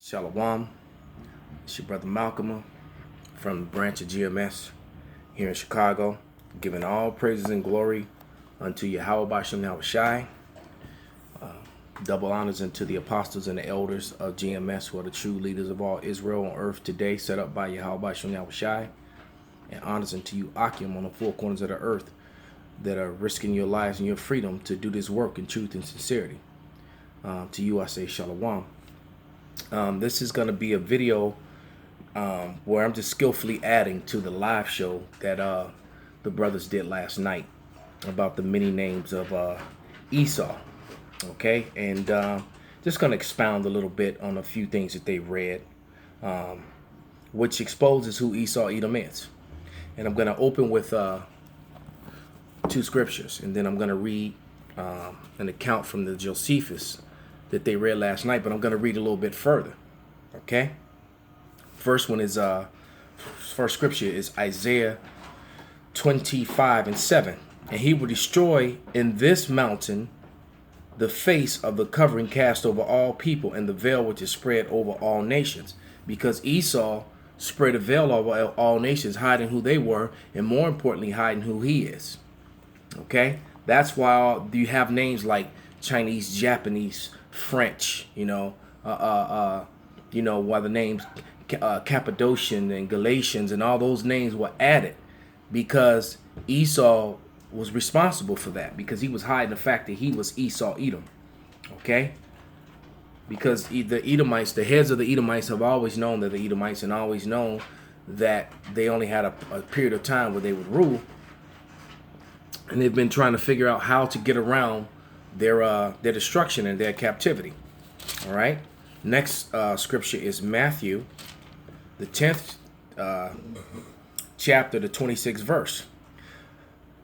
Shalom. It's your brother Malcolm from the branch of GMS here in Chicago, giving all praises and glory unto Yahweh Bashem Yahushai. Double honors unto the apostles and the elders of GMS, who are the true leaders of all Israel on earth today, set up by Yahweh Bashem Yahushai. And honors unto you, Akim, on the four corners of the earth, that are risking your lives and your freedom to do this work in truth and sincerity. To you I say Shalom. This is going to be a video where I'm just skillfully adding to the live show that the brothers did last night about the many names of Esau. Okay, and just going to expound a little bit on a few things that they read, which exposes who Esau Edom is. And I'm going to open with two scriptures, and then I'm going to read an account from the Josephus that they read last night, but I'm going to read a little bit further. Okay, first scripture is Isaiah 25:7, and he will destroy in this mountain the face of the covering cast over all people, and the veil which is spread over all nations, because Esau spread a veil over all nations, hiding who they were, and more importantly, hiding who he is. Okay, that's why you have names like Chinese, Japanese, French, why the names Cappadocian and Galatians and all those names were added, because Esau was responsible for that, because he was hiding the fact that he was Esau Edom. Okay, because the Edomites, the heads of the Edomites, have always known that the Edomites, and always known that they only had a period of time where they would rule, and they've been trying to figure out how to get around their destruction and their captivity. All right, next scripture is Matthew, the 10th chapter, the 26th verse.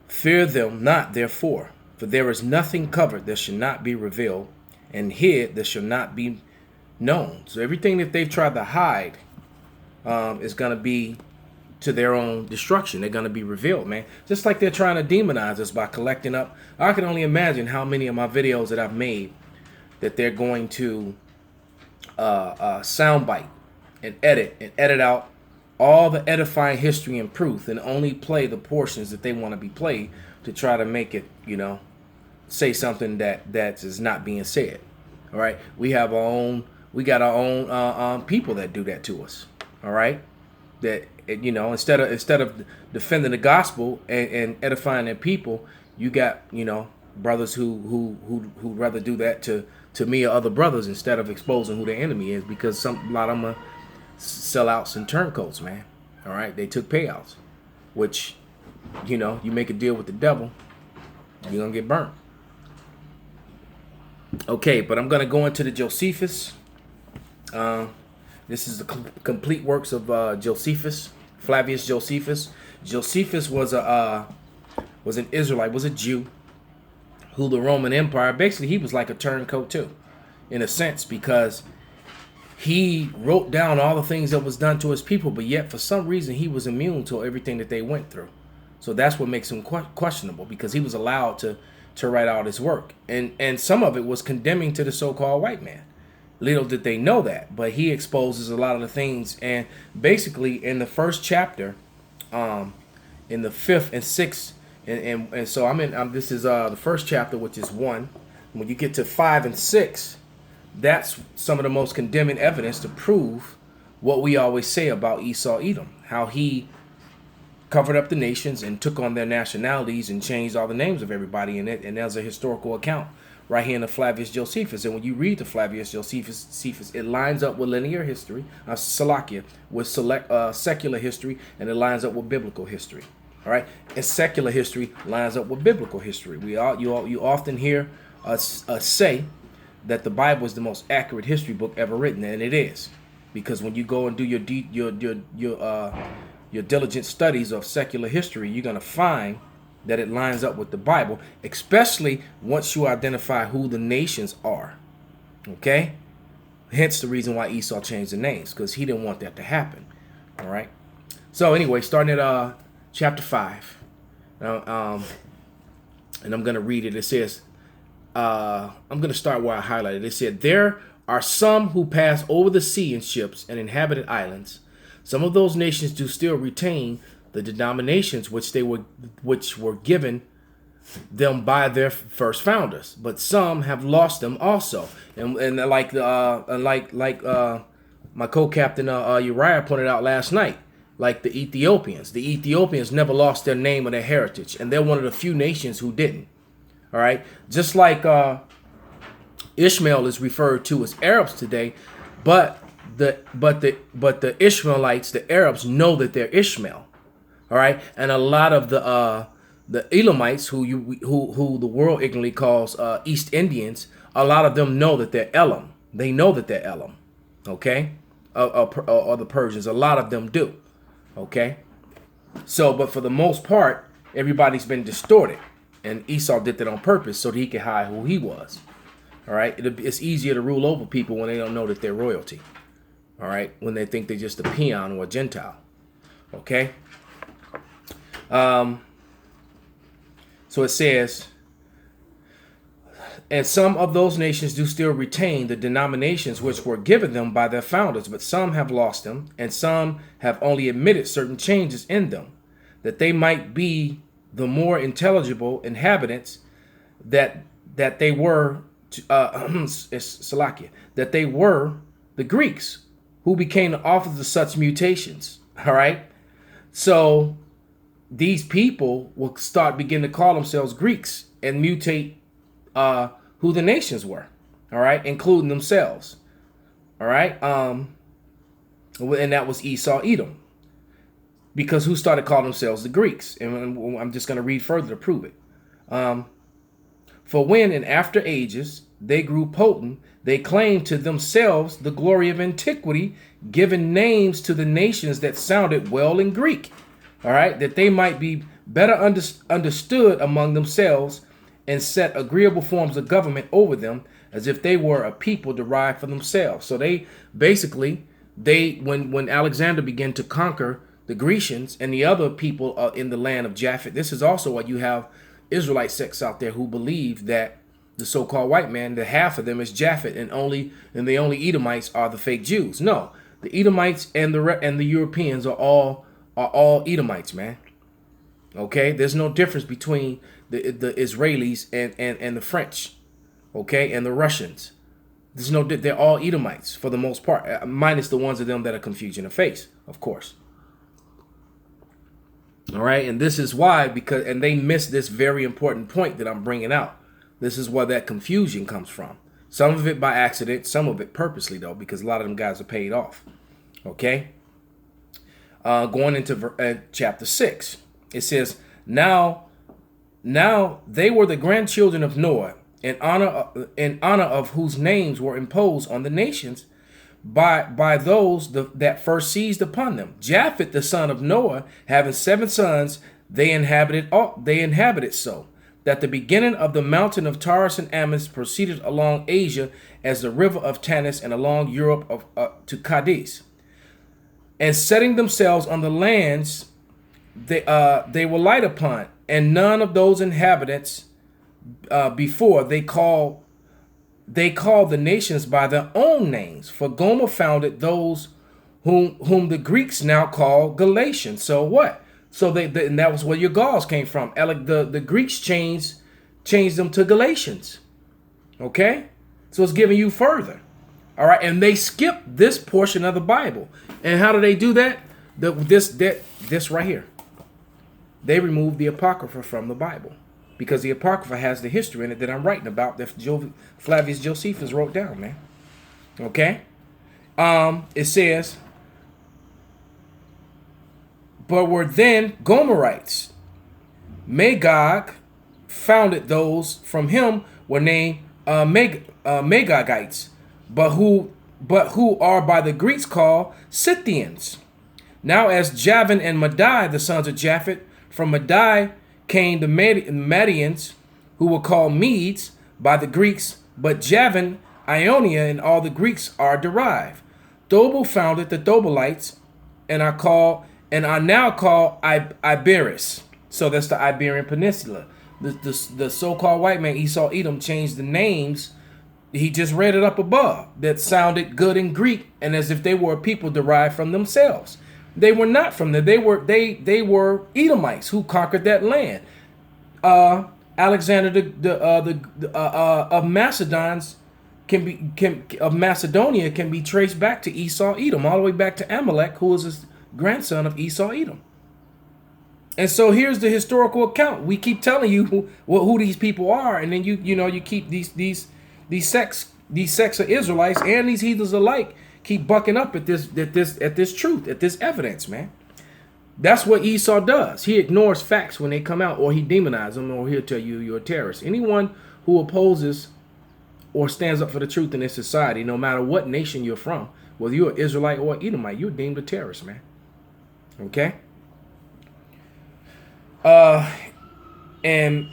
Fear them not, therefore, for there is nothing covered that shall not be revealed, and hid that shall not be known. So everything that they've tried to hide is going to be to their own destruction. They're going to be revealed, man. Just like they're trying to demonize us by collecting up. I can only imagine how many of my videos that I've made that they're going to soundbite and edit out all the edifying history and proof, and only play the portions that they want to be played to try to make it, say something that is not being said. All right, we got our own people that do that to us. All right, that instead of defending the gospel and edifying their people, you got brothers who rather do that to me or other brothers, instead of exposing who their enemy is, because a lot of them are sellouts and turncoats, man. All right, they took payouts, which you make a deal with the devil, you're gonna get burnt. Okay, but I'm gonna go into the Josephus. This is the complete works of Josephus, Flavius Josephus. Josephus was an Israelite, was a Jew, who the Roman Empire, basically he was like a turncoat too, in a sense, because he wrote down all the things that was done to his people, but yet for some reason he was immune to everything that they went through. So that's what makes him questionable, because he was allowed to write out his work, and some of it was condemning to the so-called white man. Little did they know that, but he exposes a lot of the things. And basically in the first chapter, in the 5th and 6th, and so this is the first chapter, which is 1. When you get to 5 and 6, that's some of the most condemning evidence to prove what we always say about Esau Edom, how he covered up the nations and took on their nationalities and changed all the names of everybody in it. And there's a historical account right here in the Flavius Josephus. And when you read the Flavius Josephus, it lines up with linear history, Salakia, with secular history, and it lines up with biblical history. All right, and secular history lines up with biblical history. You often hear us say that the Bible is the most accurate history book ever written, and it is, because when you go and do your diligent studies of secular history, you're gonna find that it lines up with the Bible, especially once you identify who the nations are. Okay, hence the reason why Esau changed the names, because he didn't want that to happen. All right, so anyway, starting at chapter 5, and I'm gonna read it. It says, I'm going to start where I highlighted. It said, there are some who pass over the sea in ships and inhabited islands. Some of those nations do still retain the denominations which were given them by their first founders, but some have lost them also. And like my co-captain Uriah pointed out last night, like the Ethiopians never lost their name or their heritage, and they're one of the few nations who didn't. All right, just like Ishmael is referred to as Arabs today, but the Ishmaelites, the Arabs, know that they're Ishmael. All right, and a lot of the Elamites, who the world ignorantly calls East Indians, a lot of them know that they're Elam. They know that they're Elam. Okay, or the Persians. A lot of them do. Okay, so but for the most part, everybody's been distorted, and Esau did that on purpose so that he could hide who he was. All right, it's easier to rule over people when they don't know that they're royalty. All right, when they think they're just a peon or a Gentile. Okay. So it says, and some of those nations do still retain the denominations which were given them by their founders, but some have lost them, and some have only admitted certain changes in them, that they might be the more intelligible inhabitants that they were Salakia, that they were the Greeks, who became the authors of such mutations. All right, so these people will begin to call themselves Greeks and mutate who the nations were. All right, including themselves. All right, and that was Esau, Edom, because who started calling themselves the Greeks? And I'm just going to read further to prove it. For when in after ages they grew potent, they claimed to themselves the glory of antiquity, giving names to the nations that sounded well in Greek. All right, that they might be better understood among themselves, and set agreeable forms of government over them, as if they were a people derived for themselves. So they basically, when Alexander began to conquer the Grecians and the other people in the land of Japhet, this is also why you have Israelite sects out there who believe that the so-called white man, that half of them is Japhet, and the only Edomites are the fake Jews. No, the Edomites and the Europeans are all Edomites, man. Okay, there's no difference between the Israelis and the French, okay, and the Russians. They're all Edomites for the most part, minus the ones of them that are confused in the face, of course. All right, and this is why, and they miss this very important point that I'm bringing out. This is where that confusion comes from. Some of it by accident, some of it purposely, though, because a lot of them guys are paid off. Okay. Going into chapter 6, it says, Now they were the grandchildren of Noah, in honor of whose names were imposed on the nations by those that first seized upon them. Japhet, the son of Noah, having 7 sons, they inhabited so that the beginning of the mountain of Taurus and Ammon proceeded along Asia as the river of Tanis, and along Europe to Cadiz. And setting themselves on the lands they were light upon, and none of those inhabitants before they called the nations by their own names. For Gomer founded those whom the Greeks now call Galatians. So what? So and that was where your Gauls came from. The Greeks changed them to Galatians. Okay, so it's giving you further. All right, and they skipped this portion of the Bible. And how do they do that? This right here. They removed the Apocrypha from the Bible, because the Apocrypha has the history in it that I'm writing about, that Flavius Josephus wrote down, man. Okay? It says, but were then Gomerites. Magog founded those from him were named Magogites, but who are by the Greeks called Scythians. Now as Javan and Madai, the sons of Japhet, from Madai came the Madians, who were called Medes by the Greeks, but Javan, Ionia, and all the Greeks are derived. Dobal founded the Dobalites, and are now called Iberis. So that's the Iberian Peninsula. The so-called white man Esau Edom changed the names, he just read it up above that sounded good in Greek and as if they were a people derived from themselves. They were not from there. They were Edomites who conquered that land. Alexander of Macedonia can be traced back to Esau Edom, all the way back to Amalek, who was his grandson of Esau Edom. And so here's the historical account. We keep telling you who these people are, and then you keep these sects of Israelites and these heathens alike keep bucking up at this truth, at this evidence, man. That's what Esau does. He ignores facts when they come out, or he demonizes them, or he'll tell you you're a terrorist. Anyone who opposes or stands up for the truth in this society, no matter what nation you're from, whether you're an Israelite or Edomite, you're deemed a terrorist, man. Okay? And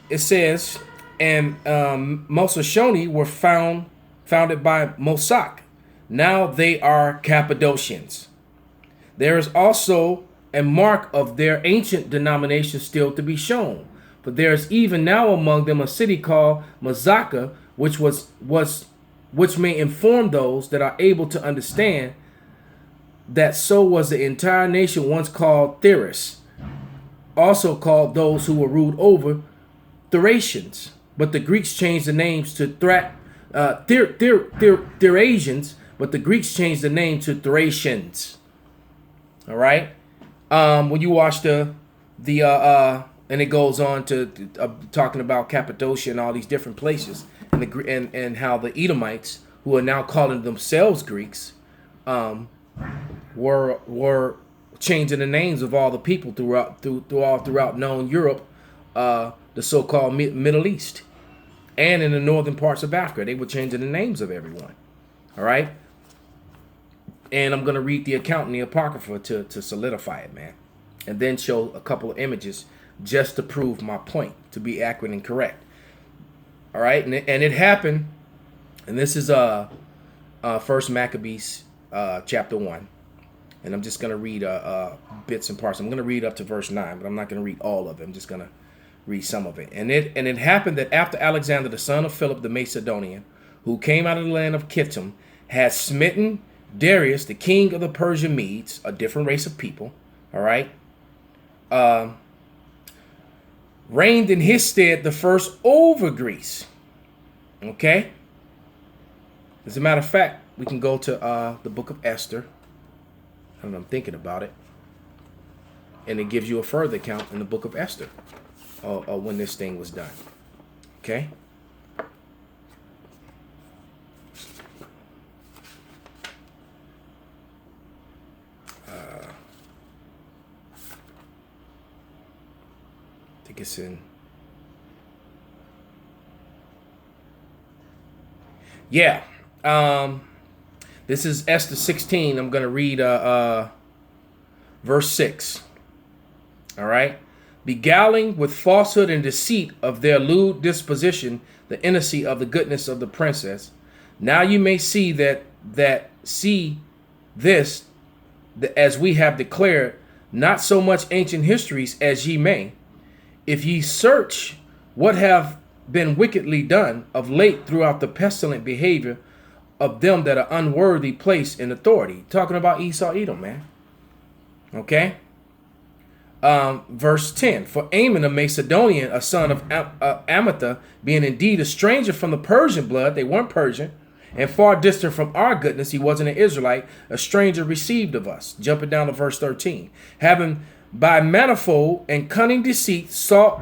it says, and Mososhoni were founded by Mosak. Now they are Cappadocians. There is also a mark of their ancient denomination still to be shown. But there is even now among them a city called Mazaka, which may inform those that are able to understand that so was the entire nation once called Thrace, also called those who were ruled over Thracians. But the Greeks changed the names to Thracians, but the Greeks changed the name to Thracians. All right. When you watch and it goes on to talking about Cappadocia and all these different places, and how the Edomites, who are now calling themselves Greeks, were changing the names of all the people throughout known Europe, the so-called Middle East, and in the northern parts of Africa. They were changing the names of everyone. All right. And I'm going to read the account in the Apocrypha to solidify it, man. And then show a couple of images just to prove my point, to be accurate and correct. All right. And it happened. And this is First Maccabees chapter 1. And I'm just going to read bits and parts. I'm going to read up to verse 9, but I'm not going to read all of it. I'm just going to read some of it. And it happened that after Alexander, the son of Philip the Macedonian, who came out of the land of Kittim, had smitten Darius, the king of the Persian Medes, a different race of people, all right, reigned in his stead the first over Greece. Okay? As a matter of fact, we can go to the book of Esther, and I'm thinking about it, and it gives you a further account in the book of Esther when this thing was done. Okay? I think it's in. Yeah. This is Esther 16. I'm going to read verse 6. All right. Beguiling with falsehood and deceit of their lewd disposition, the innocy of the goodness of the princess. Now you may see that as we have declared, not so much ancient histories as ye may, if ye search what have been wickedly done of late throughout the pestilent behavior of them that are unworthy place in authority. Talking about Esau Edom, man. Okay. Verse 10. For Ammon, a Macedonian, a son of Amatha, being indeed a stranger from the Persian blood, they weren't Persian, and far distant from our goodness, he wasn't an Israelite, a stranger received of us. Jumping down to verse 13. Having by manifold and cunning deceit sought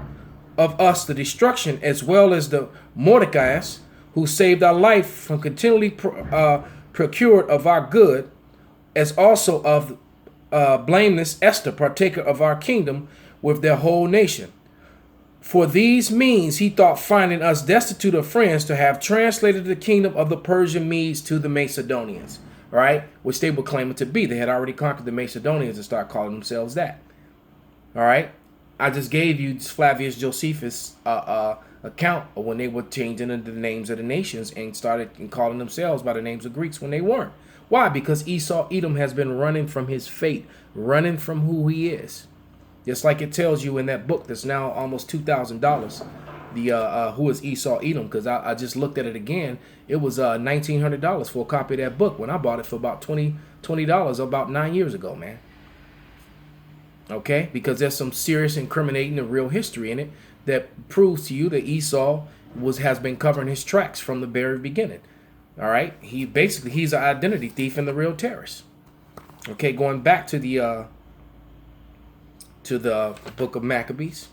of us the destruction, as well as the Mordecai's, who saved our life from continually procured of our good, as also of blameless Esther, partaker of our kingdom with their whole nation. For these means he thought, finding us destitute of friends, to have translated the kingdom of the Persian Medes to the Macedonians, right? Which they were claiming to be. They had already conquered the Macedonians and started calling themselves that. All right. I just gave you Flavius Josephus' account of when they were changing the names of the nations and started calling themselves by the names of Greeks when they weren't. Why? Because Esau Edom has been running from his fate, running from who he is. Just like it tells you in that book that's now almost $2,000 the who is Esau Edom, because I just looked at it again. It was $1,900 for a copy of that book when I bought it for about $20 about 9 years ago, man. Okay, because there's some serious incriminating and real history in it that proves to you that Esau has been covering his tracks from the very beginning. All right, he's an identity thief and the real terrorist. Okay, going back to the book of Maccabees.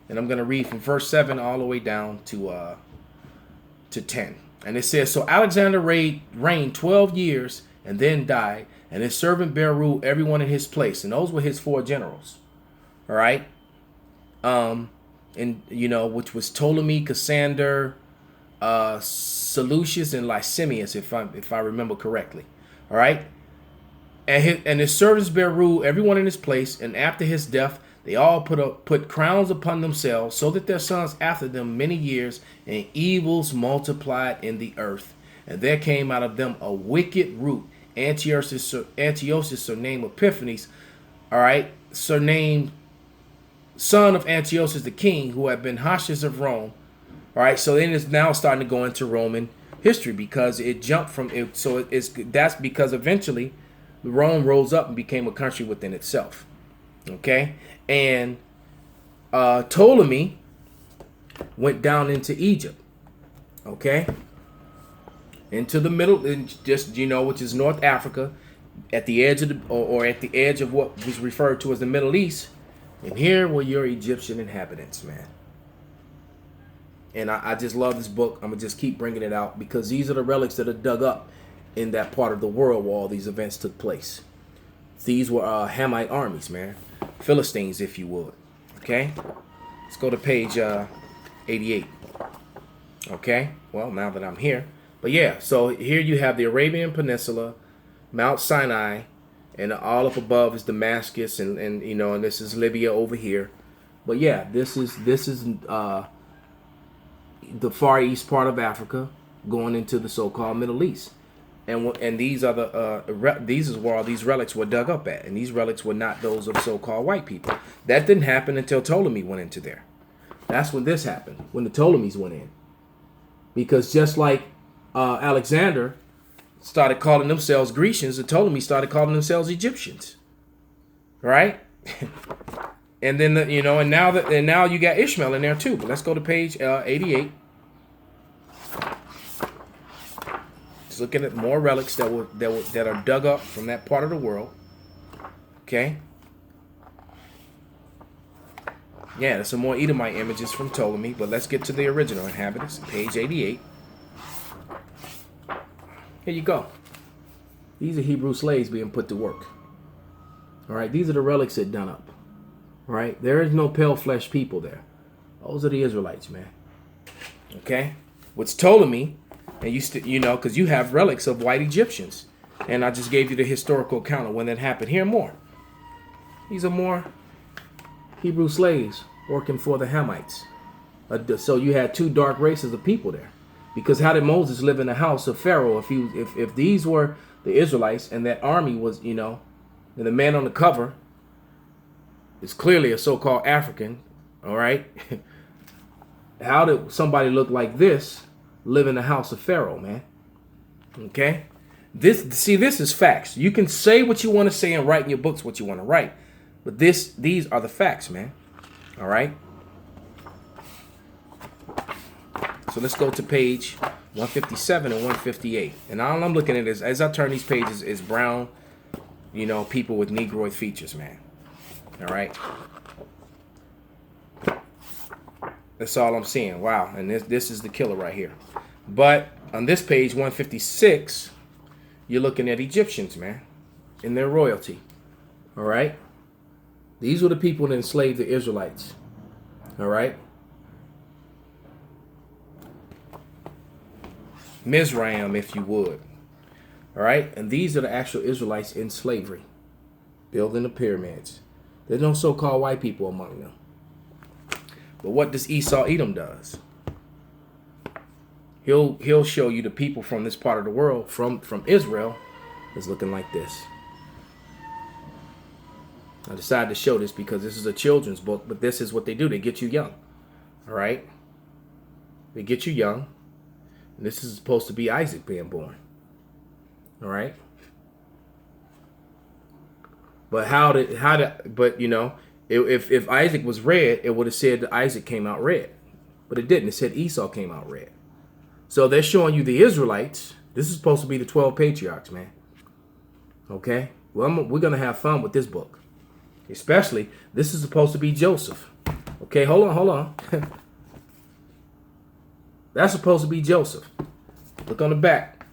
And I'm going to read from verse 7 all the way down to 10. And it says, so Alexander reigned 12 years and then died, and his servant bare ruled everyone in his place. And those were his 4 generals. All right. And, which was Ptolemy, Cassander, Seleucus, and Lysimachus, if I remember correctly. All right. And his servants bare rule everyone in his place, and after his death they all put crowns upon themselves, so that their sons after them many years, and evils multiplied in the earth. And there came out of them a wicked root, Antiochus, surnamed Epiphanes, all right, surnamed son of Antiochus the king, who had been Hoshesh of Rome. All right, so then it's now starting to go into Roman history, because it jumped from it. So that's because eventually Rome rose up and became a country within itself. Okay, and Ptolemy went down into Egypt. Okay, into the middle, and just which is North Africa, at the edge of or at the edge of what was referred to as the Middle East. And here were your Egyptian inhabitants, man. And I just love this book. I'm gonna just keep bringing it out, because these are the relics that are dug up in that part of the world where all these events took place. These were Hamite armies, man. Philistines, if you would. Okay? Let's go to page 88. Okay? Well, now that I'm here. But yeah, so here you have the Arabian Peninsula, Mount Sinai, and all up above is Damascus, and and this is Libya over here. But yeah, this is the Far East part of Africa going into the so-called Middle East. And these are these is where all these relics were dug up at, and these relics were not those of so-called white people. That didn't happen until Ptolemy went into there. That's when this happened, when the Ptolemies went in, because just like Alexander started calling themselves Grecians, the Ptolemies started calling themselves Egyptians, right? And then and now you got Ishmael in there too. But let's go to page 88. Just looking at more relics that are dug up from that part of the world. Okay. Yeah, there's some more Edomite images from Ptolemy, but let's get to the original inhabitants. Page 88. Here you go. These are Hebrew slaves being put to work. All right, these are the relics that done up. All right, there is no pale flesh people there. Those are the Israelites, man. Okay, what's Ptolemy? And because you have relics of white Egyptians. And I just gave you the historical account of when that happened. Here more. These are more Hebrew slaves working for the Hamites. So you had 2 dark races of people there. Because how did Moses live in the house of Pharaoh if these were the Israelites, and that army was, and the man on the cover is clearly a so-called African, all right? How did somebody look like this live in the house of Pharaoh, man? Okay? This is facts. You can say what you want to say and write in your books what you want to write. But these are the facts, man. All right? So let's go to page 157 and 158. And all I'm looking at is, as I turn these pages, is brown, people with Negroid features, man. All right? That's all I'm seeing. Wow. And this is the killer right here. But on this page, 156, you're looking at Egyptians, man, in their royalty. All right? These were the people that enslaved the Israelites. All right? Mizraim, if you would. All right? And these are the actual Israelites in slavery, building the pyramids. There's no so-called white people among them. But what does Esau Edom does? He'll show you the people from this part of the world, from Israel, is looking like this. I decided to show this because this is a children's book, but this is what they do. They get you young. All right. They get you young. And this is supposed to be Isaac being born. All right. But but you know, if Isaac was red, it would have said that Isaac came out red. But it didn't. It said Esau came out red. So they're showing you the Israelites. This is supposed to be the 12 patriarchs, man. Okay? Well, we're going to have fun with this book. Especially, this is supposed to be Joseph. Okay, hold on. That's supposed to be Joseph. Look on the back.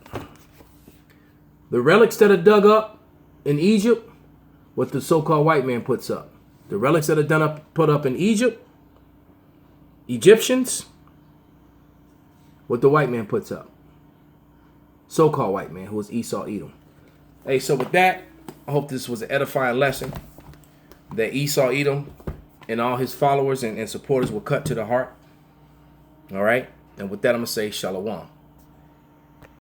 The relics that are dug up in Egypt, what the so-called white man puts up. The relics that are put up in Egypt, Egyptians, what the white man puts up. So-called white man, who was Esau Edom. Hey, so with that, I hope this was an edifying lesson that Esau Edom and all his followers and supporters were cut to the heart. All right? And with that, I'm going to say shalom.